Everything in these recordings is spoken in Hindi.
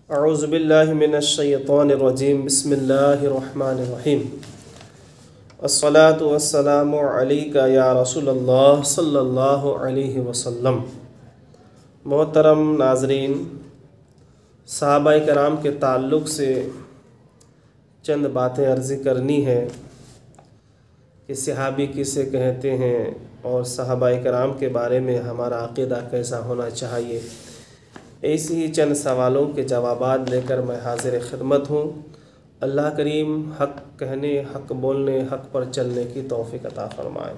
अऊज़ुबिल्लाहि मिनश्शैतानिर्रजीम बिस्मिल्लाहिर्रहमानिर्रहीम अस्सलातु वस्सलामु अलैका या रसूलल्लाह सल्लल्लाहु अलैहि वसल्लम। मोहतरम नाज़रीन, सहाबाए कराम के ताल्लुक़ से चंद बातें अर्ज़ी करनी है कि सहाबी किसे कहते हैं और सहाबाए कराम के बारे में हमारा अक़ीदा कैसा होना चाहिए। ऐसी ही चंद सवालों के जवाबात लेकर मैं हाज़िर खिदमत हूँ। अल्लाह करीम हक़ कहने, हक़ बोलने, हक़ पर चलने की तौफ़ीक़ अता फ़रमाए।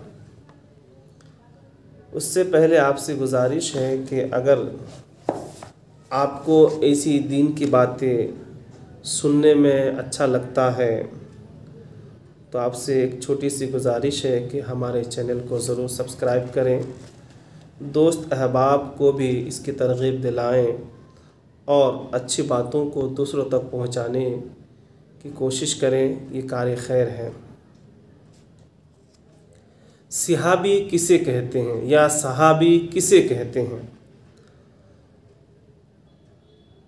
उससे पहले आपसे गुजारिश है कि अगर आपको ऐसी दीन की बातें सुनने में अच्छा लगता है तो आपसे एक छोटी सी गुजारिश है कि हमारे चैनल को ज़रूर सब्सक्राइब करें, दोस्त अहबाब को भी इसकी तरग़ीब दिलाएं और अच्छी बातों को दूसरों तक पहुंचाने की कोशिश करें। ये कार्य खैर है। सहाबी किसे कहते हैं या सहाबी किसे कहते हैं,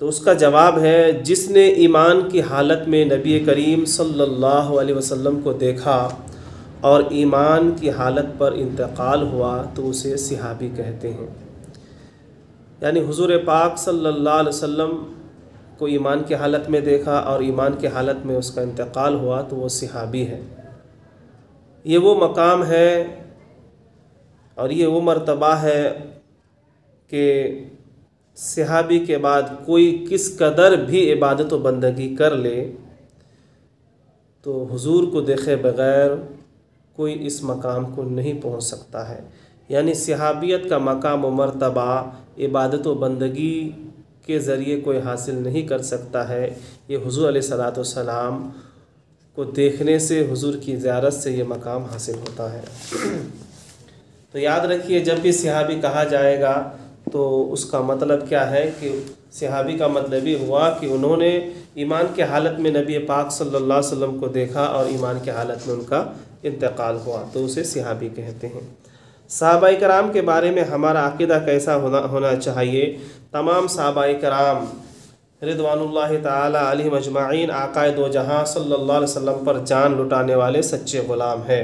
तो उसका जवाब है जिसने ईमान की हालत में नबी करीम सल्लल्लाहु अलैहि वसल्लम को देखा और ईमान की हालत पर इंतकाल हुआ तो उसे सहाबी कहते हैं। यानी हुज़ूर पाक सल्लल्लाहु अलैहि वसल्लम को ईमान की हालत में देखा और ईमान की हालत में उसका इंतकाल हुआ तो वो सहाबी है। ये वो मकाम है और ये वो मर्तबा है कि सहाबी के बाद कोई किस कदर भी इबादत व बंदगी कर ले तो हुज़ूर को देखे बग़ैर कोई इस मकाम को नहीं पहुंच सकता है। यानी सहाबियत का मकाम व मर्तबा इबादत व बंदगी के ज़रिए कोई हासिल नहीं कर सकता है। ये हुज़ूर अलैहिस्सलातु वस्सलाम को देखने से, हुज़ूर की ज़ियारत से ये मकाम हासिल होता है। तो याद रखिए, जब भी सहाबी कहा जाएगा तो उसका मतलब क्या है कि सहाबी का मतलब ये हुआ कि उन्होंने ईमान के हालत में नबी पाक सल्लल्लाहु अलैहि वसल्लम को देखा और ईमान के हालत में उनका इंतकाल हुआ तो उसे सहाबी कहते हैं। सहाबाए कराम के बारे में हमारा अक़ीदा कैसा होना चाहिए। तमाम सहाबाए कराम रिदवानुल्लाहि ताला अलैहिम अजमाइन आक़ाए दो जहां सल्लल्लाहु अलैहि वसल्लम पर जान लुटाने वाले सच्चे ग़ुलाम हैं।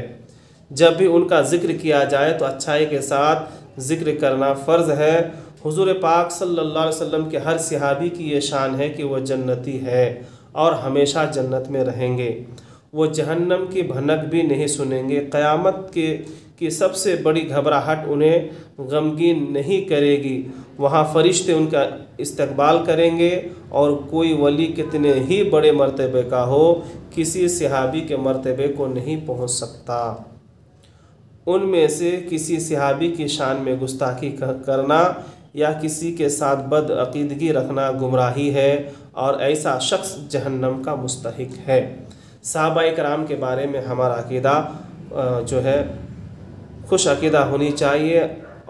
जब भी उनका ज़िक्र किया जाए तो अच्छाई के साथ ज़िक्र करना फ़र्ज़ है। हुज़ूर पाक सल्लल्लाहु अलैहि वसल्लम के हर सहाबी की ये शान है कि वह जन्नती है और हमेशा जन्नत में रहेंगे। वो जहन्नम की भनक भी नहीं सुनेंगे। क़यामत की सबसे बड़ी घबराहट उन्हें गमगीन नहीं करेगी। वहाँ फ़रिश्ते उनका इस्तकबाल करेंगे और कोई वली कितने ही बड़े मर्तबे का हो, किसी सहाबी के मर्तबे को नहीं पहुँच सकता। उनमें से किसी सहाबी की शान में गुस्ताखी करना या किसी के साथ बदअक़ीदगी रखना गुमराही है और ऐसा शख्स जहन्नम का मुस्तहिक है। सहाबाए कराम के बारे में हमारा अक़ीदा जो है खुश अक़ीदा होनी चाहिए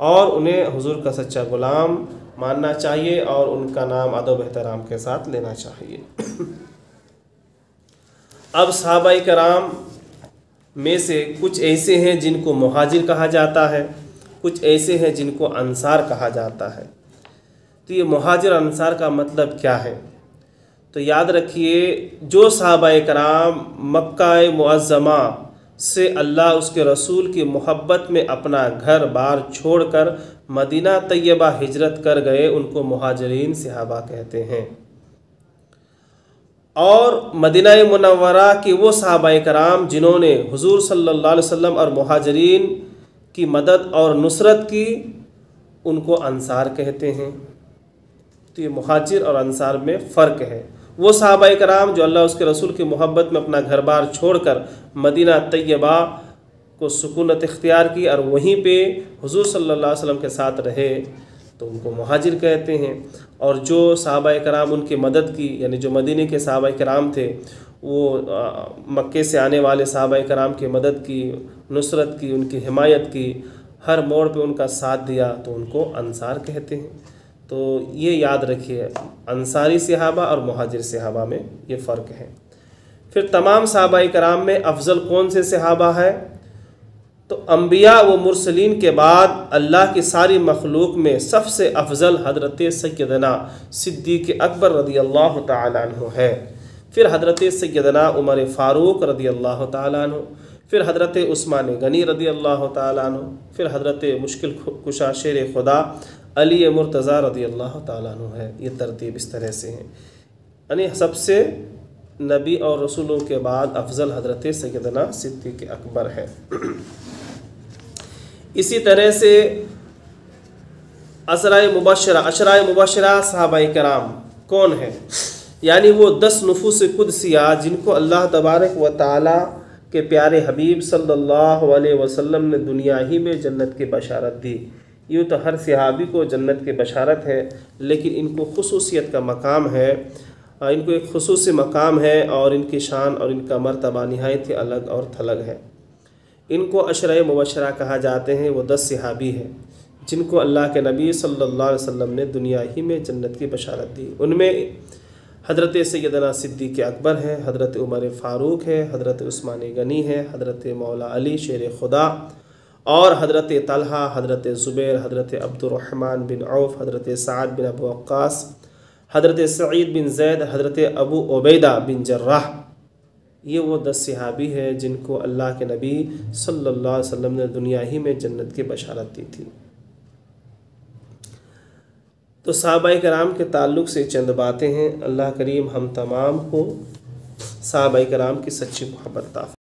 और उन्हें हुज़ूर का सच्चा ग़ुलाम मानना चाहिए और उनका नाम अदब एहतराम के साथ लेना चाहिए। अब सहाबाए कराम में से कुछ ऐसे हैं जिनको मुहाजिर कहा जाता है, कुछ ऐसे हैं जिनको अंसार कहा जाता है। तो ये मुहाजिर अंसार का मतलब क्या है, तो याद रखिए, जो सहाबाए कराम मक्का मुअज़्ज़मा से अल्लाह उसके रसूल की मोहब्बत में अपना घर बार छोड़कर मदीना तैयबा हिजरत कर गए उनको मुहाजिरीन सहाबा कहते हैं। और मदीना मुनव्वरा के वो सहाबाए कराम जिन्होंने हुज़ूर सल्लल्लाहु अलैहि वसल्लम और मुहाजिरीन की मदद और नुसरत की उनको अंसार कहते हैं। तो ये मुहाजिर और अंसार में फ़र्क है। वो सहाबाए कराम जो अल्लाह उसके रसूल की मोहब्बत में अपना घर बार छोड़कर मदीना तैयबा को सुकूनत इख्तियार की और वहीं पे हुज़ूर सल्लल्लाहु अलैहि वसल्लम के साथ रहे तो उनको मुहाजिर कहते हैं। और जो सहाबाए कराम उनकी मदद की, यानी जो मदीने के सहाबाए कराम थे वो मक्के से आने वाले सहाबाए कराम की मदद की, नुसरत की, उनकी हिमायत की, हर मोड़ पे उनका साथ दिया तो उनको अंसार कहते हैं। तो ये याद रखिए, अंसारी सहाबा और मुहाजिर सहाबा में ये फ़र्क है। फिर तमाम सहाबाए कराम में अफजल कौन से सहाबा है, तो अंबिया व मुरसलीन के बाद अल्लाह की सारी मखलूक में सबसे अफजल हज़रत सैयदना सिद्दीक़ अकबर रदी अल्लाह तआला अन्हु है। फिर हज़रत सैयदना उमर फ़ारूक रदी अल्लाह तआला अन्हु, फिर हज़रत उस्मान गनी रदी अल्लाह तआला अन्हु, फिर हज़रत मुश्किल कुशा शेर खुदा अली मुर्तज़ा रदी अल्लाह तआला अन्हु है। ये तरतीब इस तरह से है, यानी सबसे नबी और रसूलों के बाद अफजल हज़रत सैयदना सिद्दीक़ अकबर है। इसी तरह से अशराए मुबशरा सहाबाए कराम कौन है, यानी वो 10 नुफूस कुदसिया जिनको अल्लाह तबारक व तआला के प्यारे हबीब सल्लल्लाहु अलैहि वसल्लम ने दुनिया ही में जन्नत की बशारत दी। यूँ तो हर सहाबी को जन्नत की बशारत है, लेकिन इनको खुसूसियत का मकाम है, इनको एक खुसूसी मकाम है और इनकी शान और इनका मर्तबा निहायत ही अलग और थलग है। इनको अशराए मुबशरा कहा जाते हैं। वो 10 सहाबी हैं जिनको अल्लाह के नबी सल्लल्लाहु अलैहि वसल्लम ने दुनिया ही में जन्नत की बशारत दी। उनमें हज़रत सैयदना सिद्दीक़ अकबर हैं, हज़रत उमर फ़ारूक है, हज़रत उस्मान गनी है, हज़रत मौला अली शेर खुदा और हज़रत तलहा, हज़रत ज़ुबैर, हज़रत अब्दुर्रहमान बिन औफ़, हज़रत साद बिन अबू वक्कास, हज़रत सईद बिन ज़ैद, हज़रत अबू उबैदा बिन जर्राह। ये वो 10 सहाबी हैं जिनको अल्लाह के नबी सल्लल्लाहु अलैहि वसल्लम ने दुनिया ही में जन्नत की बशारत दी थी। तो सहाबाए कराम के ताल्लुक़ से चंद बातें हैं। अल्लाह करीम हम तमाम को सहाबाए कराम की सच्ची मोहब्बत अता